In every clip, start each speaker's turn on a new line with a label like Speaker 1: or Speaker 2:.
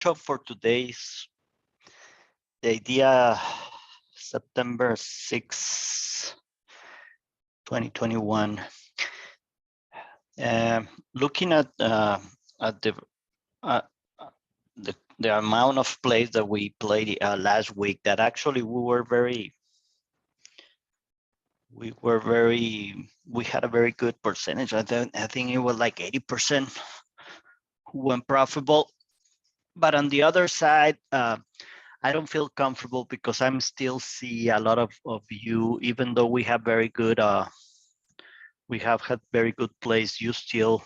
Speaker 1: workshop for today's the idea September 6, 2021. Looking at the the amount of plays that we played last week, that actually we had a very good percentage. I think it was like 80% who went profitable. But on the other side, I don't feel comfortable because I'm still see a lot of you, even though we have very good we have had very good plays, you still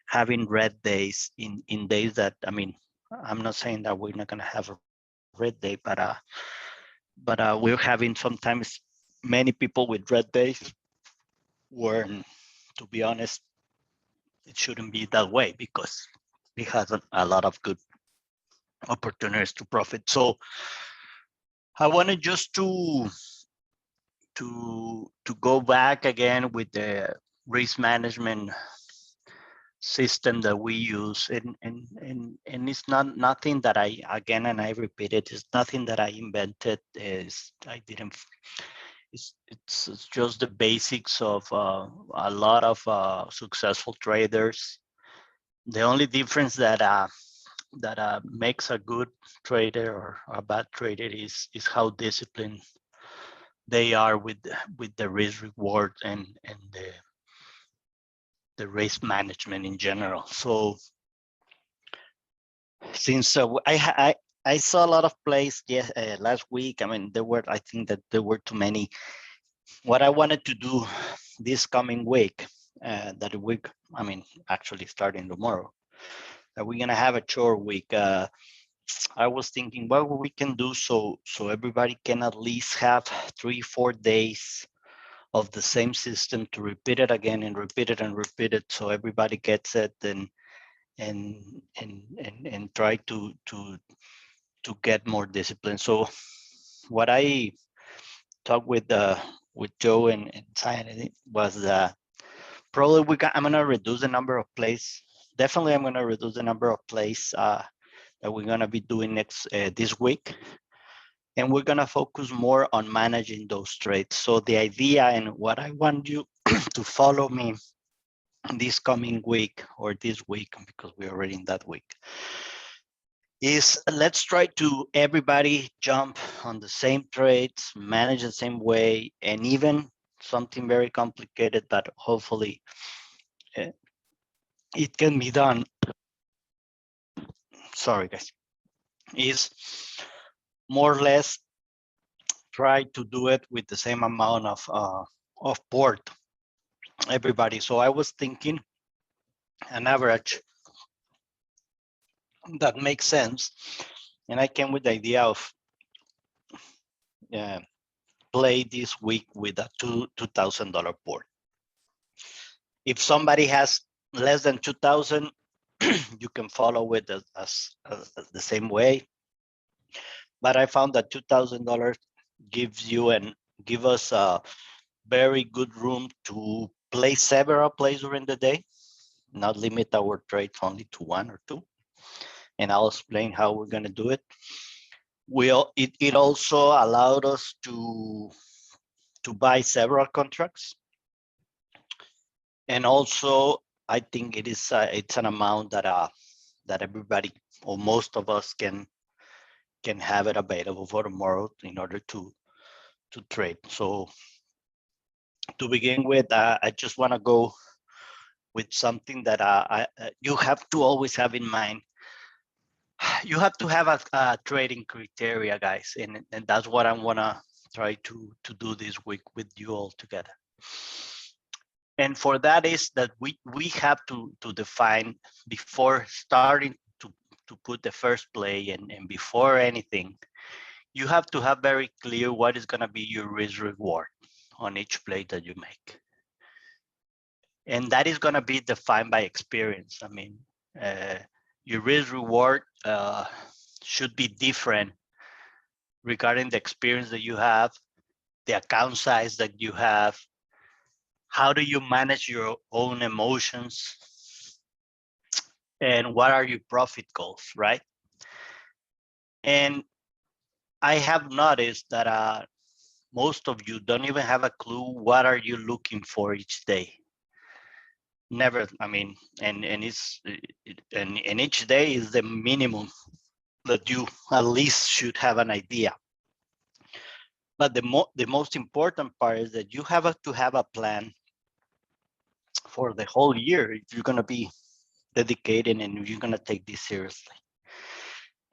Speaker 1: having red days in days that, I mean, I'm not saying that we're not going to have a red day, but we're having sometimes many people with red days where, to be honest, it shouldn't be that way because we have a lot of good opportunities to profit. So I wanted just to go back again with the risk management system that we use, and it's not nothing that I repeat it, it's nothing that I invented. It's just the basics of a lot of successful traders. The only difference that makes a good trader or a bad trader is how disciplined they are with the risk reward and the risk management in general. So since I saw a lot of plays last week, I mean, I think that there were too many. What I wanted to do this coming week, I mean, actually starting tomorrow, that we're gonna have a short week. I was thinking what we can do so everybody can at least have 3-4 days of the same system to repeat it again and repeat it and repeat it, so everybody gets it and try to get more discipline. So what I talked with Joe and Zion was probably I'm gonna reduce the number of plays. Definitely, I'm gonna reduce the number of plays that we're gonna be doing this week. And we're gonna focus more on managing those trades. So the idea and what I want you to follow me this coming week or this week, because we're already in that week, is let's try to everybody jump on the same trades, manage the same way, and even something very complicated, but hopefully it can be done. Sorry, guys. Is more or less try to do it with the same amount of board, everybody. So I was thinking an average that makes sense, and I came with the idea of play this week with a $2,000 board. If somebody has less than 2,000, you can follow it as the same way. But I found that $2,000 give us a very good room to play several plays during the day, not limit our trades only to 1 or 2. And I'll explain how we're going to do it. It also allowed us to buy several contracts, and also I think it's an amount that everybody or most of us can have it available for tomorrow in order to trade. So to begin with, I just want to go with something that you have to always have in mind. You have to have a trading criteria, guys, and that's what I want to try to do this week with you all together. And for that is that we have to define before starting to put the first play and before anything, you have to have very clear what is going to be your risk reward on each play that you make. And that is going to be defined by experience. I mean, your risk reward should be different regarding the experience that you have, the account size that you have, how do you manage your own emotions, and what are your profit goals, right? And I have noticed that most of you don't even have a clue what are you looking for each day. Never, I mean, and and each day is the minimum that you at least should have an idea. But the most important part is that you have to have a plan for the whole year if you're going to be dedicated and if you're going to take this seriously.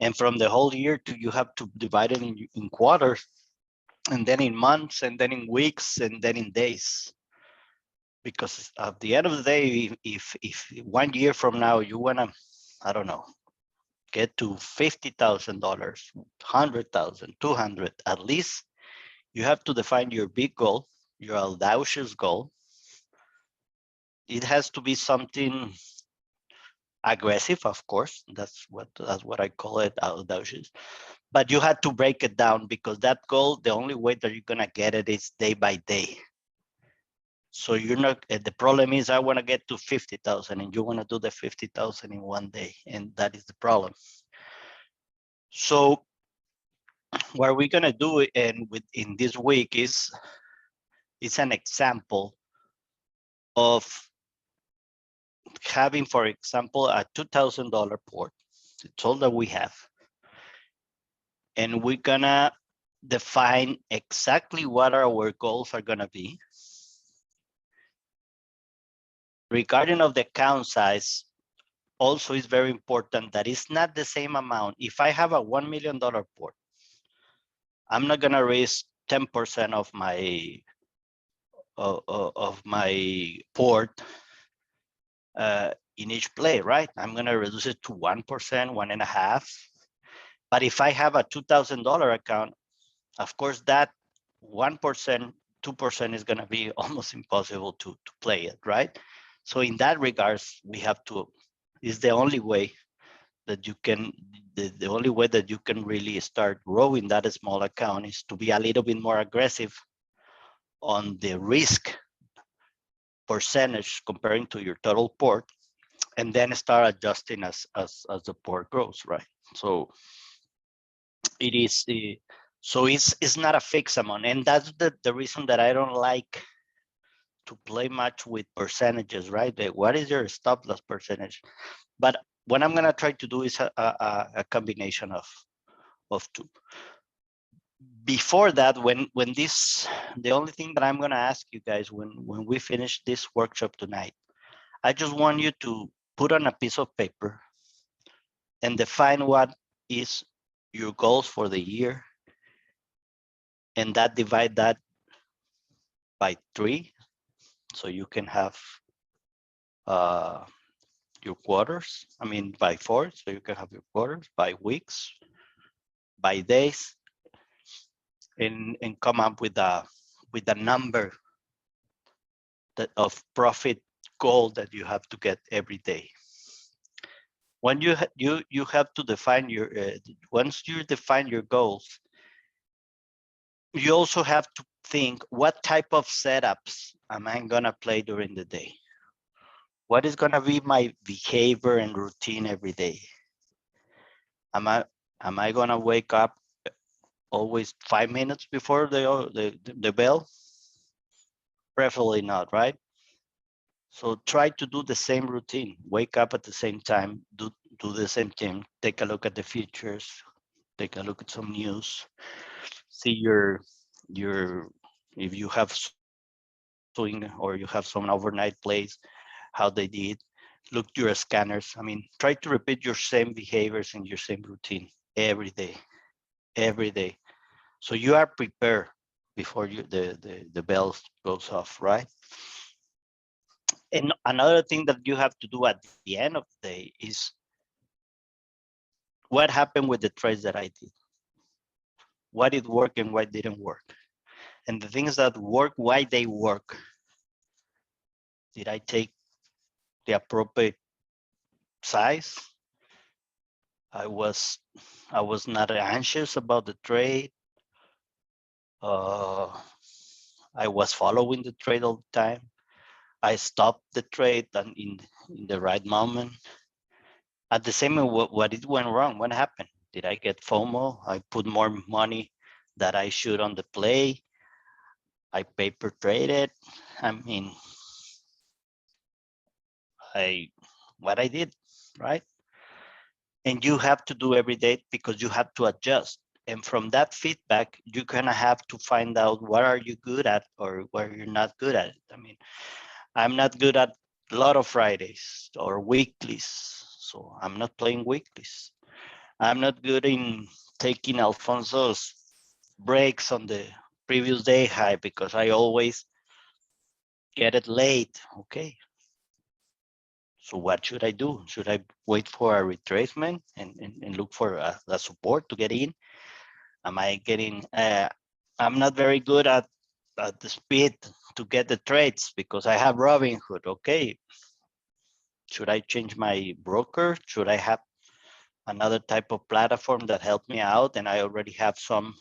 Speaker 1: And from the whole year to you have to divide it in quarters, and then in months, and then in weeks, and then in days. Because at the end of the day, if 1 year from now you want to, I don't know, get to $50,000, 100,000, 200, at least you have to define your big goal, your audacious goal. It has to be something aggressive, of course. That's what I call it, audacious. But you had to break it down, because that goal, the only way that you're gonna get it is day by day. So you're not, the problem is I want to get to 50,000 and you want to do the 50,000 in 1 day. And that is the problem. So what we're going to do in this week is an example of having, for example, a $2,000 port. It's all that we have. And we're going to define exactly what our goals are going to be. Regarding of the account size, also is very important that it's not the same amount. If I have a $1 million port, I'm not gonna raise 10% of my port in each play, right? I'm gonna reduce it to 1%, 1.5%. But if I have a $2,000 account, of course that 1%, 2% is gonna be almost impossible to play it, right? So in that regards, we have to, is the only way that you can, the only way that you can really start growing that small account is to be a little bit more aggressive on the risk percentage comparing to your total port, and then start adjusting as the port grows, right? So it is, so it's not a fixed amount, and that's the reason that I don't like to play much with percentages, right? What is your stop loss percentage? But what I'm gonna try to do is a combination of two. Before that, when this, the only thing that I'm gonna ask you guys when we finish this workshop tonight, I just want you to put on a piece of paper and define what is your goals for the year, and that divide that by 3, so you can have your quarters. I mean by 4, so you can have your quarters, by weeks, by days, and come up with a number that of profit goal that you have to get every day. When you have to define your once you define your goals, you also have to think, what type of setups am I gonna play during the day? What is gonna be my behavior and routine every day? Am I gonna wake up always 5 minutes before the bell? Preferably not, right? So try to do the same routine. Wake up at the same time, do the same thing. Take a look at the features, take a look at some news, see your if you have swing or you have some overnight plays, how they did. Look your scanners. I mean, try to repeat your same behaviors and your same routine every day. So you are prepared before the bell goes off, right? And another thing that you have to do at the end of the day is, what happened with the trades that I did? What did work and what didn't work? And the things that work, why they work? Did I take the appropriate size? I was not anxious about the trade. I was following the trade all the time. I stopped the trade in the right moment. At the same moment, what it went wrong? What happened? Did I get FOMO? I put more money that I should on the play. I paper traded. I mean, what I did, right? And you have to do every day because you have to adjust. And from that feedback, you're gonna have to find out what are you good at or where you're not good at it. I mean, I'm not good at a lot of Fridays or weeklies, so I'm not playing weeklies. I'm not good in taking Alfonso's breaks on the previous day high because I always get it late. Okay. So what should I do? Should I wait for a retracement and look for a support to get in? Am I getting, I'm not very good at the speed to get the trades because I have Robinhood. Okay. Should I change my broker? Should I have another type of platform that help me out? And I already have some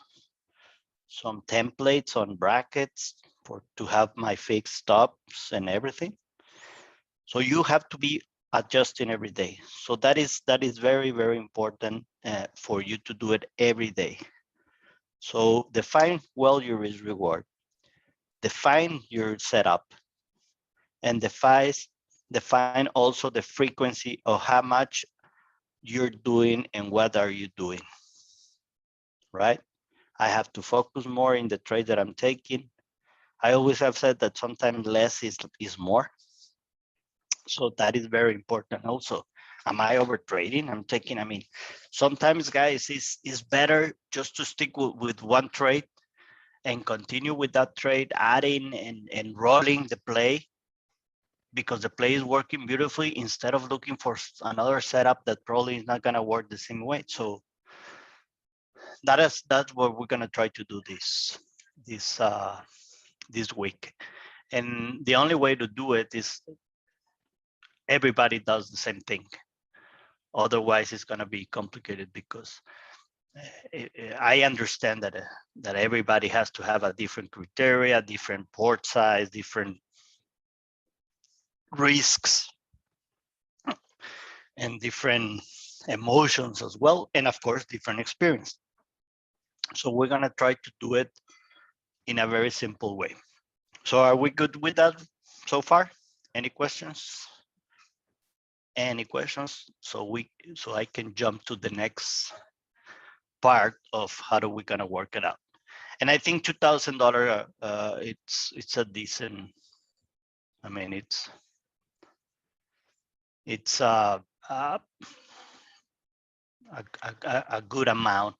Speaker 1: templates on brackets to have my fixed stops and everything. So you have to be adjusting every day. So that is very, very important for you to do it every day. So define well your risk reward, define your setup, and define also the frequency of how much you're doing and what are you doing, right? I have to focus more in the trade that I'm taking. I always have said that sometimes less is more. So that is very important also. Am I over trading? I'm taking, I mean, sometimes guys, it's better just to stick with one trade and continue with that trade, adding and rolling the play because the play is working beautifully instead of looking for another setup that probably is not gonna work the same way. So that's what we're gonna try to do this week. And the only way to do it is everybody does the same thing. Otherwise, it's going to be complicated because I understand that everybody has to have a different criteria, different port size, different risks, and different emotions as well, and of course, different experience. So we're going to try to do it in a very simple way. So are we good with that so far? Any questions? Any questions? So I can jump to the next part of how do we gonna work it out. And I think $2,000, it's a decent. I mean, it's a good amount.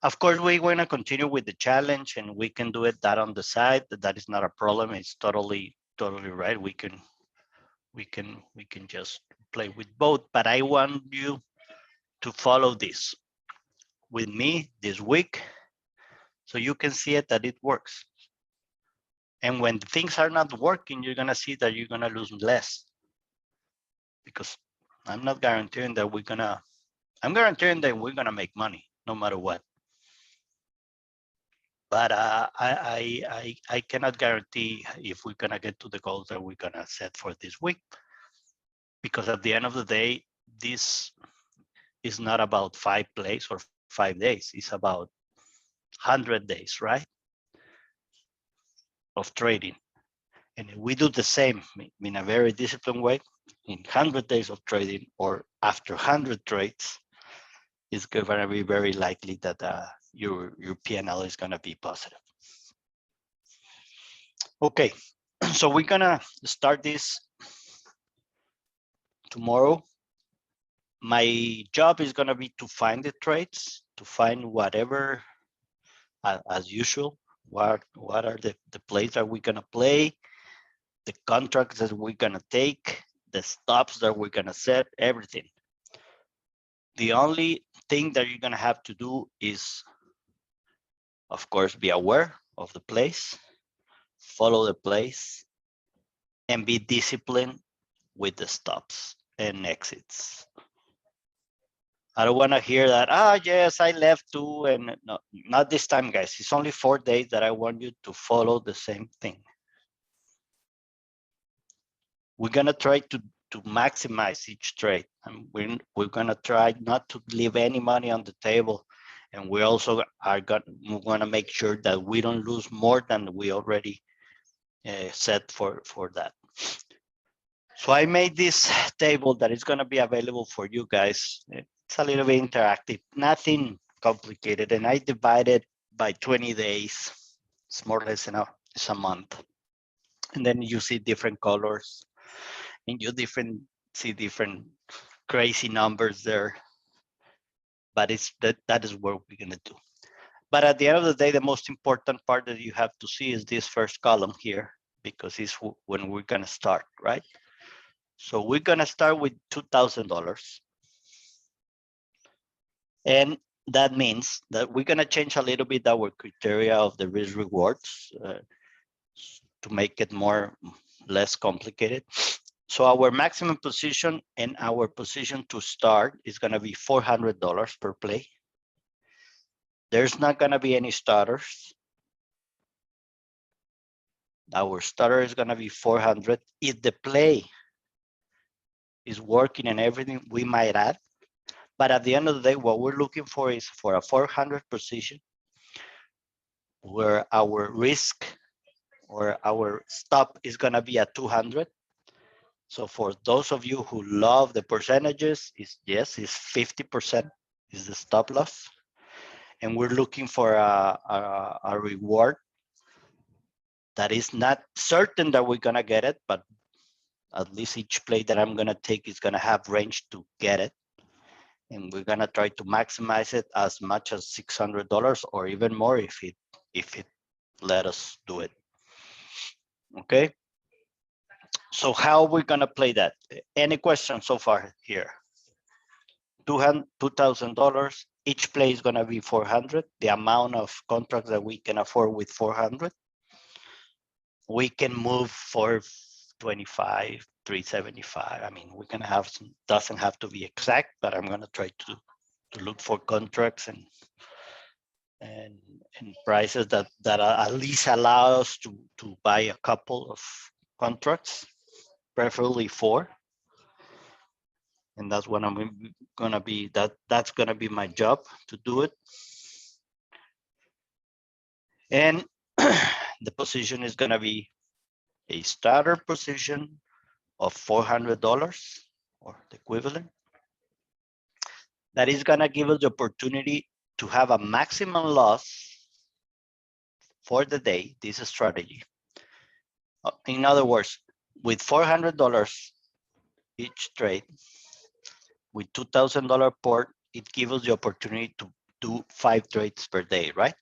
Speaker 1: Of course, we're going to continue with the challenge, and we can do it that on the side. That is not a problem. It's totally right. We can just play with both. But I want you to follow this with me this week, so you can see it that it works. And when things are not working, you're gonna see that you're gonna lose less. Because I'm not guaranteeing that I'm guaranteeing that we're gonna make money no matter what. But I cannot guarantee if we're gonna get to the goals that we're gonna set for this week. Because at the end of the day, this is not about 5 plays or 5 days. It's about 100 days, right? Of trading. And we do the same in a very disciplined way, in 100 days of trading or after 100 trades, it's going to be very likely that your P&L is going to be positive. Okay, so we're going to start this tomorrow. My job is going to be to find the trades, to find whatever, as usual, what are the plays that we're going to play, the contracts that we're going to take, the stops that we're going to set, everything. The only thing that you're going to have to do is, of course, be aware of the plays, follow the plays, and be disciplined with the stops and exits. I don't want to hear that, yes, I left too. And no, not this time, guys. It's only 4 days that I want you to follow the same thing. We're going to try to to maximize each trade. And we're gonna try not to leave any money on the table. And we also are gonna make sure that we don't lose more than we already set for that. So I made this table that is gonna be available for you guys. It's a little bit interactive, nothing complicated. And I divided by 20 days. It's more or less it's a month. And then you see different colors and you see different crazy numbers there. But it's that is what we're gonna do. But at the end of the day, the most important part that you have to see is this first column here, because it's when we're gonna start, right? So we're gonna start with $2,000. And that means that we're gonna change a little bit our criteria of the risk rewards to make it less complicated. So our maximum position and our position to start is gonna be $400 per play. There's not gonna be any starters. Our starter is gonna be 400. If the play is working and everything, we might add. But at the end of the day, what we're looking for is for a 400 position where our risk or our stop is gonna be at 200. So for those of you who love the percentages, yes, it's 50% is the stop loss. And we're looking for a reward that is not certain that we're gonna get it, but at least each play that I'm gonna take is gonna have range to get it. And we're gonna try to maximize it as much as $600 or even more if it let us do it. Okay. So how are we gonna play that? Any questions so far here? $2,000. Each play is gonna be 400. The amount of contracts that we can afford with 400. We can move for 25, 375. I mean, we can have some, doesn't have to be exact, but I'm gonna try to look for contracts and prices that at least allow us to buy a couple of contracts, preferably 4. And that's what I'm gonna be, that's gonna be my job to do it. And the position is gonna be a starter position of $400 or the equivalent. That is gonna give us the opportunity to have a maximum loss for the day, this strategy. In other words, with $400 each trade, with $2,000 port, it gives us the opportunity to do 5 trades per day, right?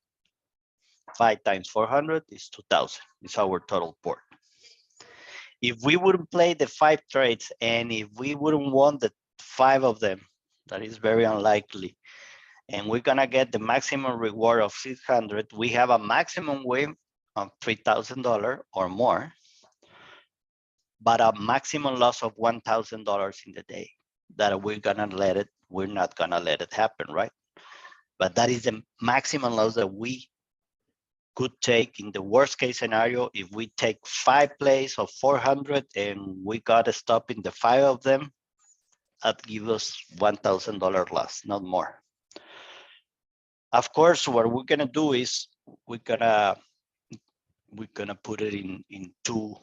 Speaker 1: 5 times 400 is 2,000. It's our total port. If we wouldn't play the 5 trades and if we wouldn't want the 5 of them, that is very unlikely, and we're gonna get the maximum reward of 600, we have a maximum win of $3,000 or more, but a maximum loss of $1,000 in the day that we're not gonna let it happen, right? But that is the maximum loss that we could take in the worst case scenario. If we take 5 plays of 400 and we got to stop in the 5 of them, that gives us $1,000 loss, not more. Of course, what we're gonna do is we're gonna put it in 2,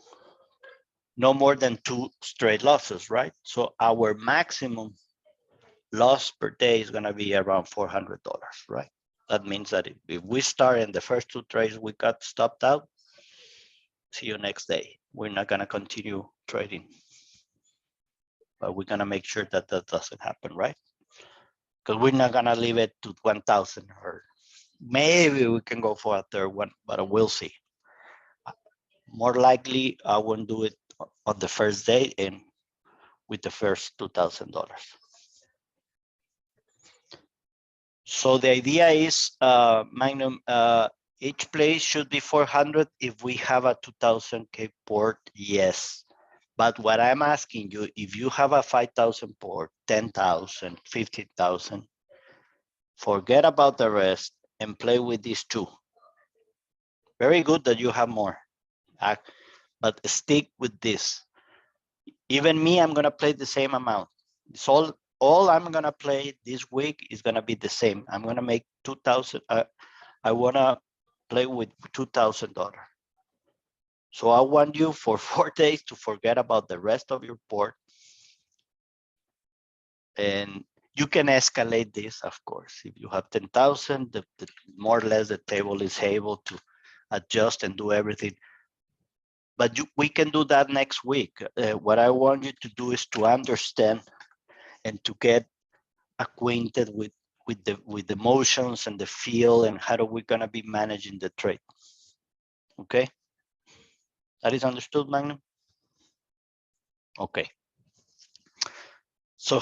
Speaker 1: no more than 2 straight losses, right? So our maximum loss per day is gonna be around $400, right? That means that if we start in the first 2 trades, we got stopped out, see you next day. We're not gonna continue trading, but we're gonna make sure that that doesn't happen, right? Because we're not gonna leave it to 1,000, or maybe we can go for a third one, but we'll see. More likely, I won't do it on the first day and with the first $2,000. So the idea is, Magnum, each place should be 400 if we have a 2,000K port, yes. But what I'm asking you, if you have a 5,000 port, 10,000, 15,000, forget about the rest and play with these 2. Very good that you have more, but stick with this. Even me, I'm gonna play the same amount. It's all I'm gonna play this week is gonna be the same. I'm gonna make 2,000. I wanna play with $2,000. So I want you for 4 days to forget about the rest of your board. And you can escalate this, of course. If you have 10,000, the more or less the table is able to adjust and do everything. But we can do that next week. What I want you to do is to understand and to get acquainted with the motions and the feel and how are we gonna be managing the trade. Okay, that is understood, Magnum? Okay. So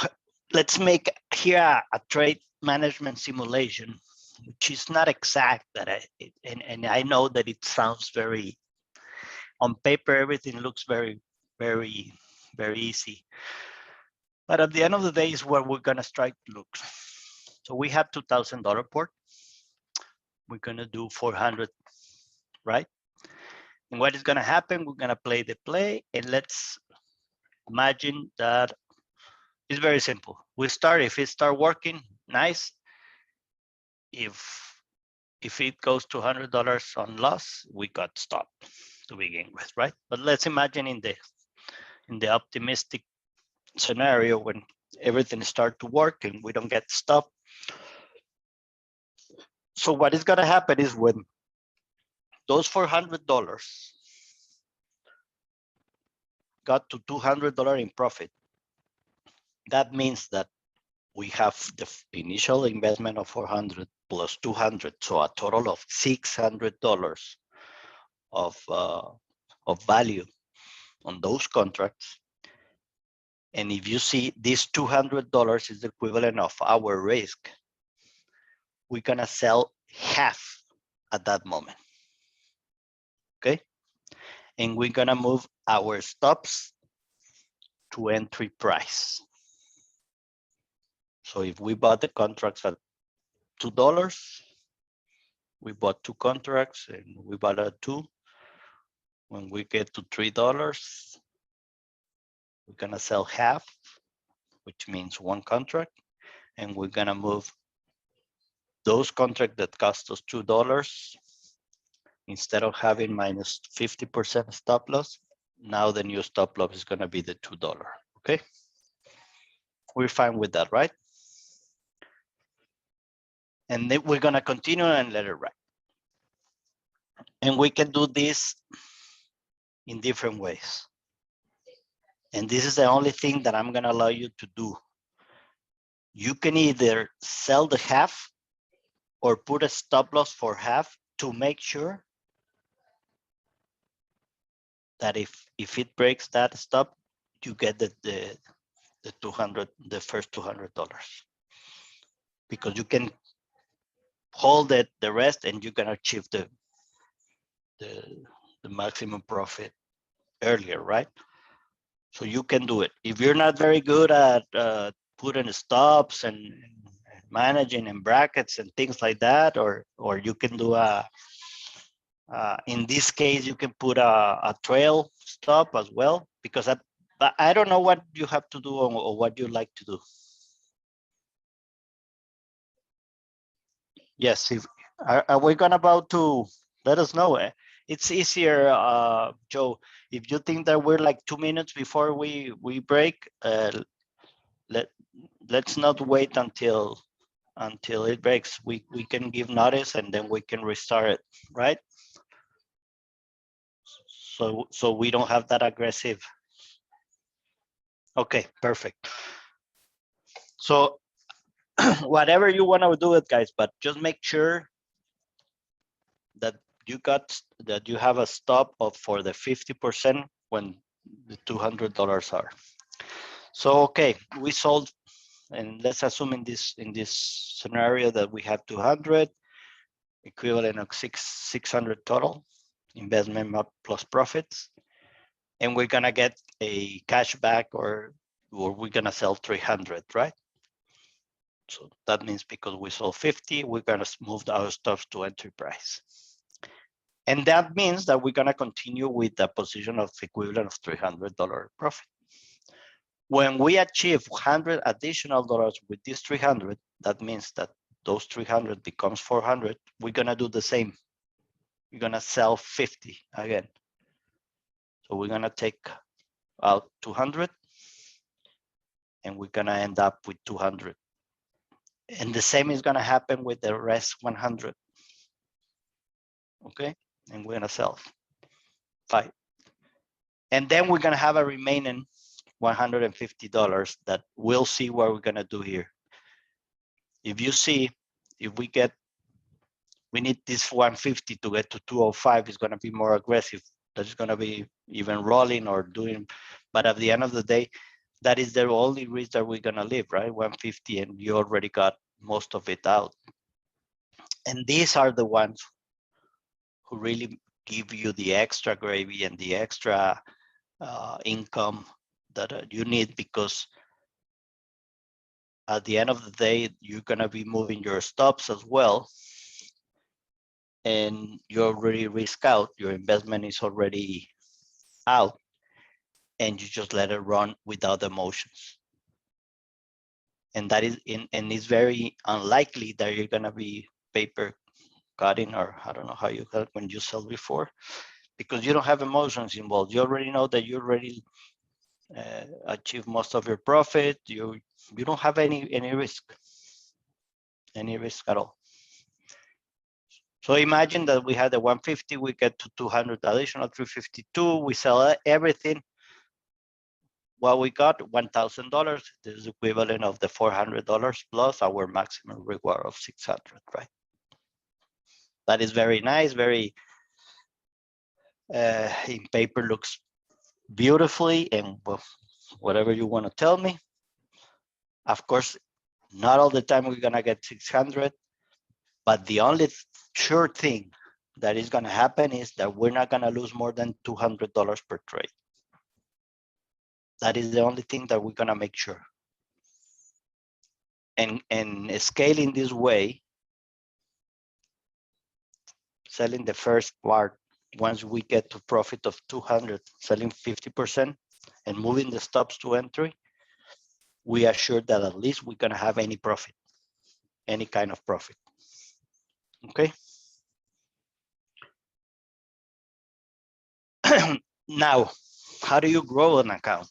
Speaker 1: let's make here a trade management simulation, which is not exact, and I know that it sounds very, on paper, everything looks very, very, very easy. But at the end of the day is where we're gonna strike looks. So we have $2,000 port. We're gonna do 400, right? And what is gonna happen, we're gonna play the play, and let's imagine that it's very simple. We start, if it start working, nice. If it goes to $100 on loss, we got stopped to begin with, right? But let's imagine in the optimistic scenario when everything start to work and we don't get stopped. So what is gonna happen is when those $400 got to $200 in profit, that means that we have the initial investment of 400 plus 200, so a total of $600 of value on those contracts. And if you see this $200 is the equivalent of our risk, we're gonna sell half at that moment, okay? And we're gonna move our stops to entry price. So if we bought the contracts at $2, we bought 2 contracts and we bought at 2. When we get to $3, we're gonna sell half, which means 1 contract, and we're gonna move those contracts that cost us $2. Instead of having minus 50% stop loss, now the new stop loss is gonna be the $2, okay? We're fine with that, right? And then we're gonna continue and let it ride. And we can do this in different ways. And this is the only thing that I'm gonna allow you to do. You can either sell the half or put a stop loss for half to make sure that if it breaks that stop, you get the 200, the first $200, because you can hold it the rest and you can achieve the maximum profit earlier, right? So you can do it. If you're not very good at putting stops and managing and brackets and things like that, or you can do in this case, you can put a trail stop as well, because I don't know what you have to do or what you like to do. Yes, if are we going about to let us know? It's easier, Joe. If you think that we're like 2 minutes before we break, let's not wait until it breaks. We can give notice and then we can restart it, right? So we don't have that aggressive. Okay, perfect. So whatever you want to do it, guys, but just make sure that you have a stop of for the 50% when the $200 are. So okay, we sold, and let's assume in this scenario that we have 200, equivalent of 600 total investment plus profits, and we're gonna get a cash back, or we're gonna sell 300, right? So that means because we sold 50, we're gonna move our stuff to entry price. And that means that we're gonna continue with the position of equivalent of $300 profit. When we achieve 100 additional dollars with this 300, that means that those 300 becomes 400. We're gonna do the same. We're gonna sell 50 again. So we're gonna take out 200 and we're gonna end up with 200. And the same is gonna happen with the rest 100. Okay, and we're gonna sell 5. And then we're gonna have a remaining $150 that we'll see what we're gonna do here. If you see, if we need this 150 to get to 205, it's gonna be more aggressive. That's gonna be even rolling or doing, but at the end of the day, that is the only risk that we're gonna live, right? 150, and you already got most of it out. And these are the ones who really give you the extra gravy and the extra income that you need, because at the end of the day, you're gonna be moving your stops as well, and you already risk out, your investment is already out, and you just let it run without emotions. And that is and it's very unlikely that you're gonna be paper cutting, or I don't know how you call it when you sell before, because you don't have emotions involved. You already know that you already achieve most of your profit. You don't have any risk at all. So imagine that we had the 150, we get to 200 additional, 352, we sell everything. What we got, $1,000. This is equivalent of the $400 plus our maximum reward of 600, right? That is very nice, very in paper looks beautifully, and whatever you want to tell me. Of course, not all the time we're gonna get 600, but the only sure thing that is gonna happen is that we're not gonna lose more than $200 per trade. That is the only thing that we're gonna make sure. And scaling this way, selling the first part, once we get to profit of 200, selling 50% and moving the stops to entry, we are sure that at least we're gonna have any profit, any kind of profit, okay? Now, how do you grow an account?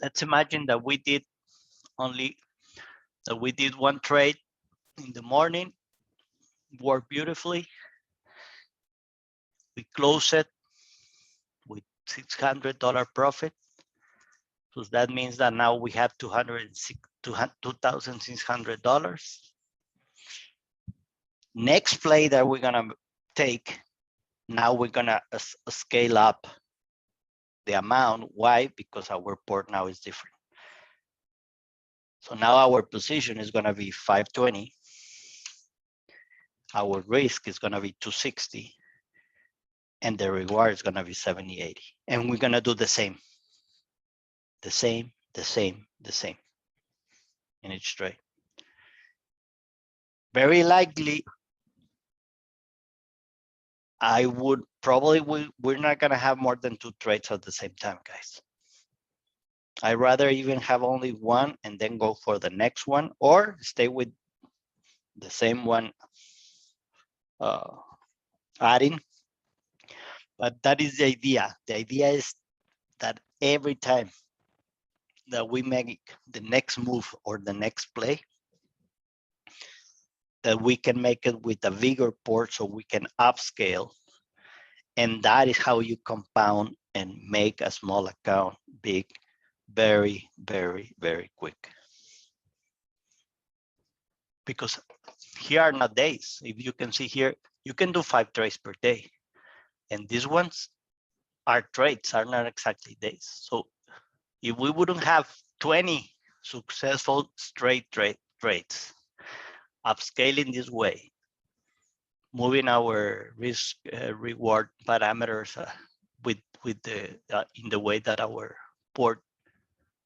Speaker 1: Let's imagine that we did one trade in the morning, worked beautifully. We closed it with $600 profit. So that means that now we have $2,600. Next play that we're gonna take, now we're gonna scale up the amount. Why? Because our port now is different. So now our position is gonna be 520. Our risk is gonna be 260. And the reward is gonna be 70-80. And we're gonna do the same. The same in each trade. Very likely, I would probably, we're not gonna have more than 2 trades at the same time, guys. I'd rather even have only one and then go for the next one, or stay with the same one adding. But that is the idea. The idea is that every time that we make the next move or the next play, that we can make it with a bigger port so we can upscale. And that is how you compound and make a small account big very, very, very quick. Because here are not days. If you can see here, you can do 5 trades per day. And these ones are trades, are not exactly days. So if we wouldn't have 20 successful straight trades, upscaling this way, moving our risk reward parameters with the in the way that our port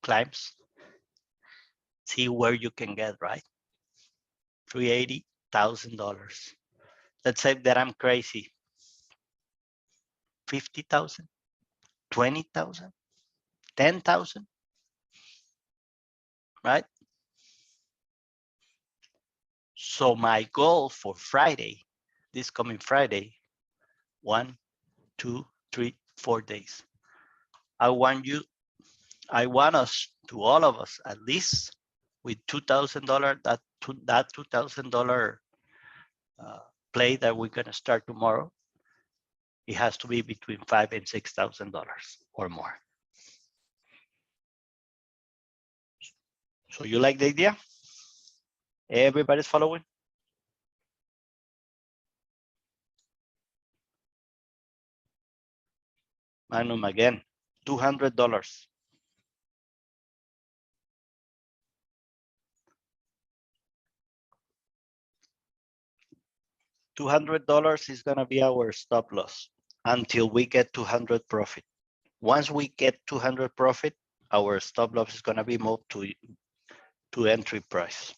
Speaker 1: climbs, see where you can get, right? $380,000. Let's say that I'm crazy. 50,000, 20,000, 10,000. right? So my goal for Friday, this coming Friday, 1, 2, 3, 4 days. I want us to all of us at least with $2,000, that $2,000 play that we're gonna start tomorrow. It has to be between $5,000 and $6,000 or more. So you like the idea? Everybody's following? Manum again, $200. $200 is gonna be our stop loss until we get 200 profit. Once we get 200 profit, our stop loss is gonna be moved to entry price.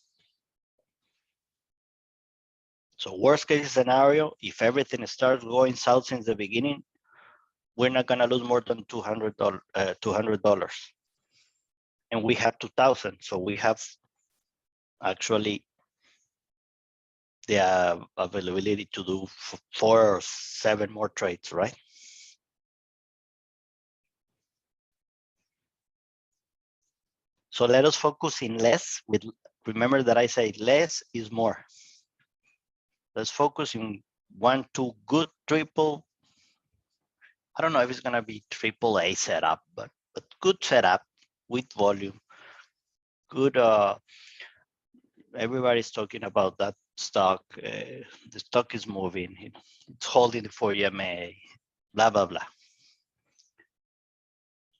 Speaker 1: So worst case scenario, if everything starts going south since the beginning, we're not gonna lose more than $200. And we have 2,000, so we have actually the availability to do 4 or 7 more trades, right? So let us focus in less. Remember that I say less is more. Let's focus in 1, 2 good triple. I don't know if it's gonna be AAA setup, but good setup with volume. Good. Everybody's talking about that stock. The stock is moving. It's holding the 4 EMA. Blah blah blah.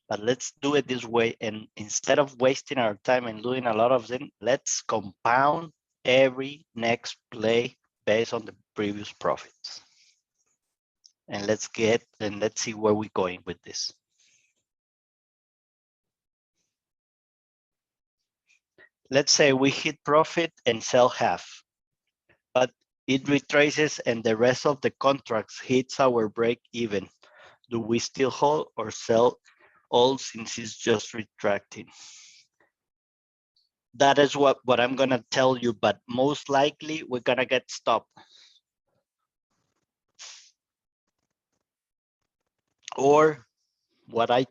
Speaker 1: But let's do it this way, and instead of wasting our time and doing a lot of them, let's compound every next play based on the previous profits. And let's see where we're going with this. Let's say we hit profit and sell half, but it retraces and the rest of the contracts hits our break even. Do we still hold or sell all since it's just retracting? That is what I'm gonna tell you, but most likely we're gonna get stopped. Or what I